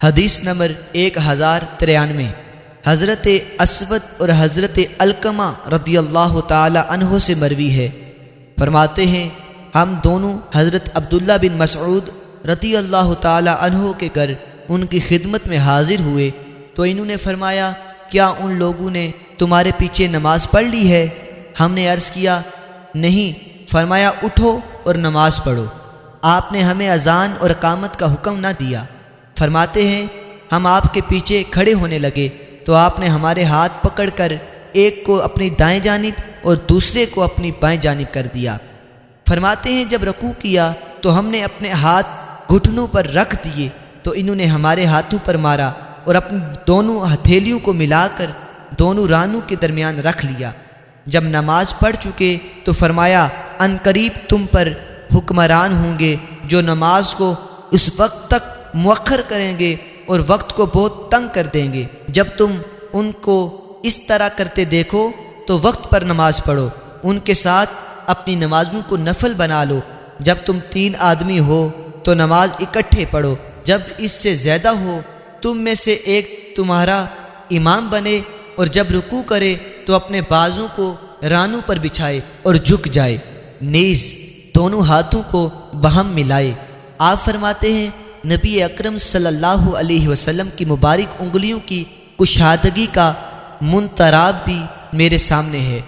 حدیث نمبر 1093 حضرت اسود اور حضرت علقمہ رضی اللہ تعالی عنہ سے مروی ہے، فرماتے ہیں ہم دونوں حضرت عبداللہ بن مسعود رضی اللہ تعالی عنہ کے گھر ان کی خدمت میں حاضر ہوئے تو انہوں نے فرمایا کیا ان لوگوں نے تمہارے پیچھے نماز پڑھ لی ہے؟ ہم نے عرض کیا نہیں۔ فرمایا اٹھو اور نماز پڑھو، آپ نے ہمیں اذان اور اقامت کا حکم نہ دیا۔ فرماتے ہیں ہم آپ کے پیچھے کھڑے ہونے لگے تو آپ نے ہمارے ہاتھ پکڑ کر ایک کو اپنی دائیں جانب اور دوسرے کو اپنی بائیں جانب کر دیا۔ فرماتے ہیں جب رکوع کیا تو ہم نے اپنے ہاتھ گھٹنوں پر رکھ دیے تو انہوں نے ہمارے ہاتھوں پر مارا اور اپنی دونوں ہتھیلیوں کو ملا کر دونوں رانوں کے درمیان رکھ لیا۔ جب نماز پڑھ چکے تو فرمایا ان قریب تم پر حکمران ہوں گے جو نماز کو اس وقت تک مؤخر کریں گے اور وقت کو بہت تنگ کر دیں گے۔ جب تم ان کو اس طرح کرتے دیکھو تو وقت پر نماز پڑھو، ان کے ساتھ اپنی نمازوں کو نفل بنا لو۔ جب تم 3 آدمی ہو تو نماز اکٹھے پڑھو، جب اس سے زیادہ ہو تم میں سے ایک تمہارا امام بنے اور جب رکوع کرے تو اپنے بازوں کو رانوں پر بچھائے اور جھک جائے، نیز دونوں ہاتھوں کو باہم ملائے۔ آپ فرماتے ہیں نبی اکرم صلی اللہ علیہ وسلم کی مبارک انگلیوں کی کشادگی کا منتراب بھی میرے سامنے ہے۔